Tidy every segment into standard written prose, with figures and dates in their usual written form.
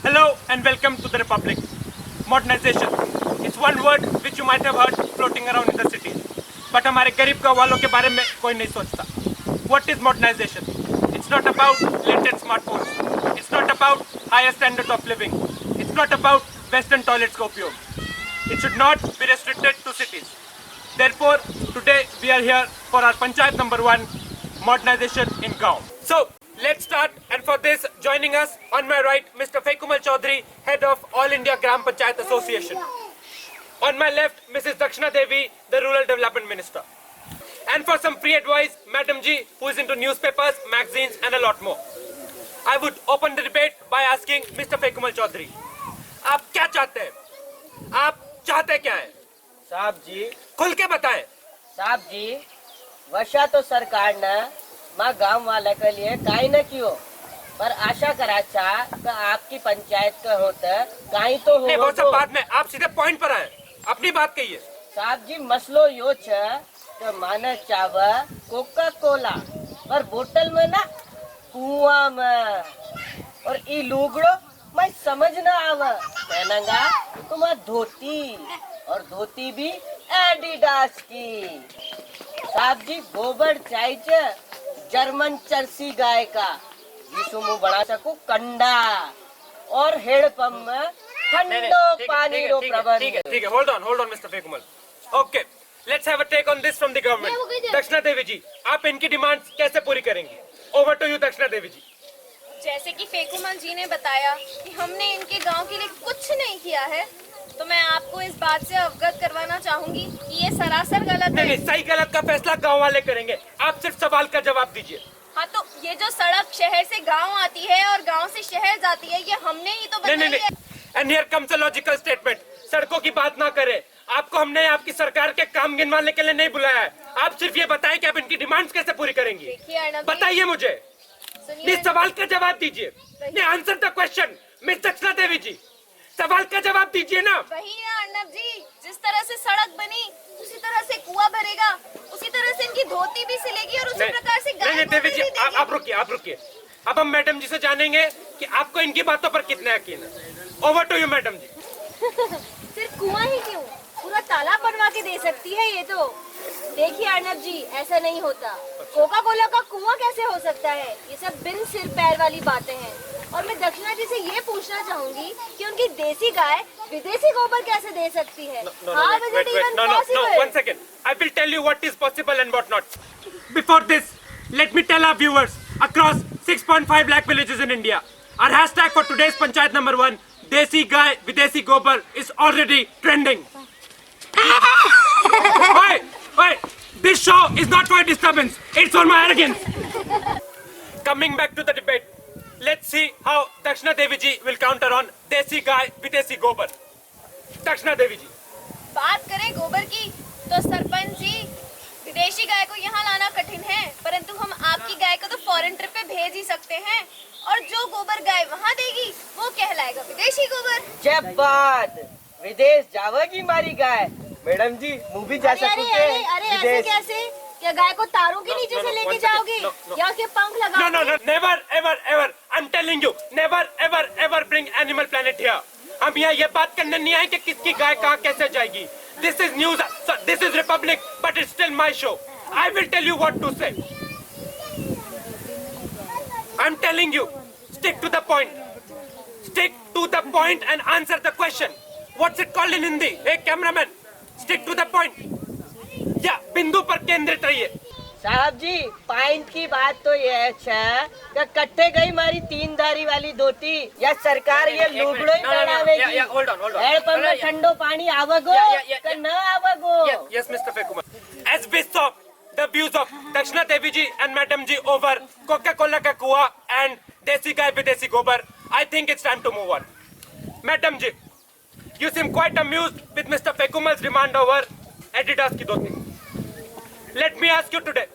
Hello and welcome to the Republic. Modernization. It's one word which you might have heard floating around in the cities. But हमारे गरीब गाँव वालों के बारे में कोई नहीं सोचता. What is modernization? It's not about latest smartphones. It's not about higher standard of living. It's not about Western toilets का उपयोग. It should not be restricted to cities. Therefore, today we are here for our Panchayat number 1, modernization in Gaon. So, let's start, and for this, joining us on my right, Mr. Faikumal Chaudhary, head of All India Gram Panchayat Association. On my left, Mrs. Dakshna Devi, the Rural Development Minister. And for some free advice, Madam Ji, who is into newspapers, magazines, and a lot more. I would open the debate by asking Mr. Faikumal Chaudhary, आप क्या चाहते हैं? आप चाहते क्या हैं? साहब जी, खुल के बताएं. साहब जी, वर्षा तो सरकार ने माँ गांव वाले के लिए काई न कियो, पर आशा करा चाह कि आपकी पंचायत के होते काई तो हो. वो सब बात में, आप सीधे पॉइंट पर आए. अपनी बात कहिए. साहब जी, मसलो यो छे कि माने चावे कोका कोला पर बोतल में ना कुआं में, और ई लुगड़ो मैं समझ ना आवे. पहनेगा तो मैं धोती, और धोती भी एडिडास की. साहब जी, गोबर चाहिए जर्मन जर्सी गाय का, जिसको मुंह बना सकूं कंडा, और हेड पंप में ठंडो पानी रो प्रबंध. ठीक है. Hold on, Mr. Faikumal. Okay, let's have a take on this from the government. दक्षिणा देवी जी, आप इनकी डिमांड्स कैसे पूरी करेंगी? Over to you, दक्षिणा देवी जी. जैसे कि फेकुमल जी ने बताया कि हमने इनके गांव के लिए कुछ नहीं किया है, तो मैं आपको इस बात से अवगत करवाना चाहूंगी कि ये सरासर गलत है. नहीं, सही गलत का फैसला गांव वाले करेंगे. आप सिर्फ सवाल का जवाब दीजिए. हाँ, तो ये जो सड़क शहर से गांव आती है और गांव से शहर जाती है, ये हमने ही तो बनाई है. And here comes a logical statement. सड़कों की बात ना करें. आपको हमने आपकी सरकार के काम गिनवाने के लिए नहीं बुलाया है. आप सिर्फ ये बताएं कि आप इनकी डिमांड्स कैसे पूरी करेंगी. देखिए अर्नब, बताइए मुझे. इस सवाल का जवाब दीजिए. आंसर द क्वेश्चन, मिस दक्षिणा देवी जी. सवाल का जवाब दीजिए ना. वही ना अर्नब जी, जिस तरह से सड़क बनी उसी तरह से कुआं भरेगा, उसी तरह से इनकी धोती भी सिलेगी, और उसी प्रकार से गाय नहीं देवी जी, आप रुकिए. अब हम मैडम जी से जानेंगे कि आपको इनकी बातों पर कितना यकीन है. ओवर टू यू मैडम जी. सिर्फ कुआं ही क्यों, पूरा तालाब बनवा के दे सकती है ये तो. देखिए अर्नब जी, ऐसा नहीं होता. कोका कोला का कुआं कैसे हो सकता है? ये सब बिन सिर पैर वाली बातें हैं. और मैं दक्षिणा जी से ये पूछना चाहूंगी कि उनकी देसी गाय विदेशी गोबर कैसे दे सकती है? How is it even possible? 1 second. I will tell you what is possible and what not. Before this, let me tell our viewers across 6.5 lakh villages in India, our hashtag for today's Panchayat number 1, Desi Gai Videshi Gobar, is already trending. Wait! This show is not for disturbance. It's for my arrogance. Coming back to the debate, let's see how Dakshna Devi ji will counter on Desi Gai Videshi Gobar. Dakshna Devi ji. बात करें गोबर की, तो सरपंच जी, विदेशी गाय को यहाँ लाना कठिन है, परंतु हम आपकी गाय को तो फॉरेन ट्रिप पे भेज ही सकते हैं, और जो गोबर गाय वहाँ देगी वो कहलाएगा विदेशी गोबर. जब बात विदेश जावेगी मारी गाय, मैडम जी मुँह भी जा सकते हैं. अरे ऐसे कैसे? क्या गाय को तारों के नीचे से लेके जाओगे या उसके पंख लगाओगे? No, never ever. I'm telling you, never ever bring Animal Planet here. हम यहाँ ये बात करने नहीं आए कि किसकी गाय कहाँ कैसे जाएगी. This is news, this is Republic, but it's still my show. I will tell you what to say. I'm telling you, stick to the point. Stick to the point and answer the question. What's it called in Hindi? Hey cameraman, stick to the point. या बिंदु पर केंद्रित रहिए. साहब जी, point की बात तो ये है कि कट्टे गई मारी 3 धारी वाली धोती, या सरकार ये लुगड़ो ही बनावेगी. Hold on. हेड पंप में ठंडो पानी आवगो कि न आवगो? Yes, Mr. Faikumal. As we saw the views of Dakshna Devi ji and Madam ji over Coca-Cola ka kuwa and Desi Gai Videshi Gobar, I think it's time to move on. Madam ji, you seem quite amused with Mr. Faikumal's demand over Adidas ki dhoti. Let me ask you today.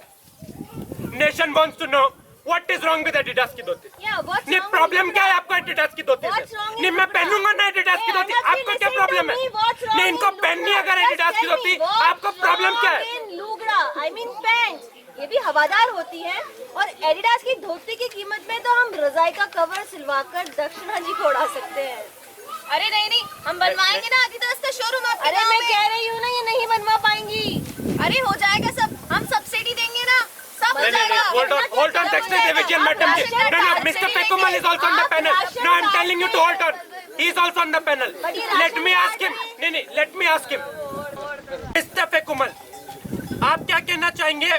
Nation wants to know what is wrong with Adidas की धोती. नहीं, problem क्या है आपको Adidas की धोती से? नहीं, मैं पहनूंगा ना Adidas की धोती. आपको क्या प्रॉब्लम है? नहीं, इनको पहननी अगर Adidas की धोती, आपको प्रॉब्लम क्या है? लुगड़ा, I mean pants. ये भी हवादार होती हैं और एडिडास की धोती की कीमत में तो हम रजाई का कवर सिलवाकर दक्षिणा जी को उड़ा सकते हैं। अरे नहीं नहीं, हम बनवाएंगे ना आदिदास का शोरूम आपके अरे गाँव मैं में। कह रही हूँ ना, ये नहीं बनवा पाएंगी। अरे हो जाएगा सब, हम सब्सिडी देंगे ना, सब हो नहीं, नहीं, जाएगा। hold on, Dexter Division, madam ji. No, no, Mr. Pekumal is also on the panel. No, I'm telling you to hold on. He is also on the panel. Let me ask him. नहीं, let me ask him. Mr. Pekumal, आप क्या कहना चाहेंगे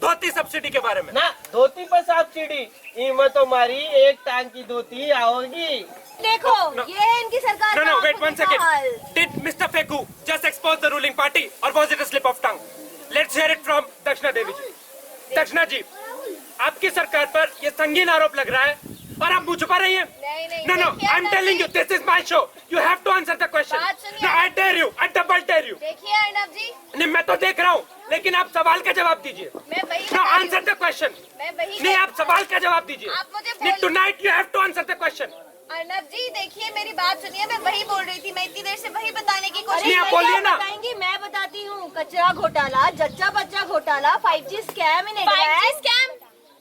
धोती subsidy के बारे में? ना धोती पर सब्सिडी ईमत तो मारी एक टांग की धोती आओगी। देखो ये है इनकी सरकार No, का no, wait one आखिरी हाल। second. Did Mr. Peku just expose the ruling party or was it a slip of tongue? Let's hear it from Dakshina Devi ji. दक्षिणा जी, आपकी सरकार पर ये संगीन आरोप लग रहा है और आप मुझ छुपा रही हैं? नहीं, नहीं, No, no, देखिए I'm Arnab telling you, ji. this is my show. You have to answer the question. बात सुनिए। No, I dare you, I double dare you. देखिए अर्नब जी, नहीं, मैं तो देख रहा हूँ, लेकिन आप सवाल का जवाब दीजिए. मैं वही No, बता रही answer हूँ। the question. मैं वही नहीं, आप सवाल का जवाब दीजिए. आप मुझे नहीं, बोल- tonight you have to answer the question. Arnab जी देखिए मेरी बात सुनिए, मैं वही बोल रही थी, मैं इतनी देर से वही बताने की कोशिश नहीं, आप मैं बोलिए क्या ना। बताएंगी, मैं बताती हूँ। कचरा घोटाला, जच्चा बच्चा घोटाला, 5G स्कैम इन 5G स्कैम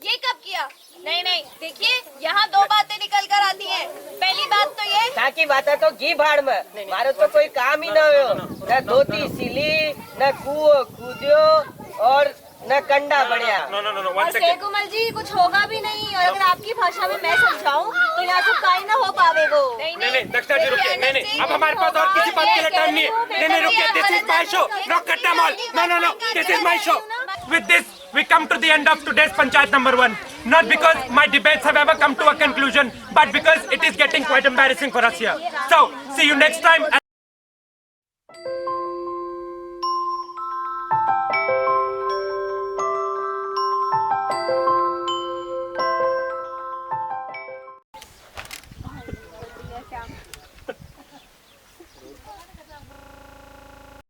ये कब किया? नहीं नहीं, देखिए यहाँ दो बातें निकल कर आती हैं। पहली बात तो ये, ताकि बात तो घी भाड़ में मारो तो कोई काम ही ना हो, न धोती सिली, न कुओं कूदियो और न कंडा बढ़िया। No, no, no, no, और one second. शेखुमल जी कुछ होगा भी नहीं, और अगर आपकी भाषा में मैं समझाऊं तो यहाँ से काई ना हो पावेगो। नहीं, नहीं, दक्षिणा जी रुकिए. नहीं, नहीं, अब हमारे पास और किसी बात के लिए टाइम नहीं है. नहीं, नहीं, रुकिए. This is my show. No, cut them all. No, no, no. This is my show. With this, we come to the end of today's Panchayat number 1. Not because my debates have ever come to a conclusion, but because it is getting quite embarrassing for us here. So, see you next time.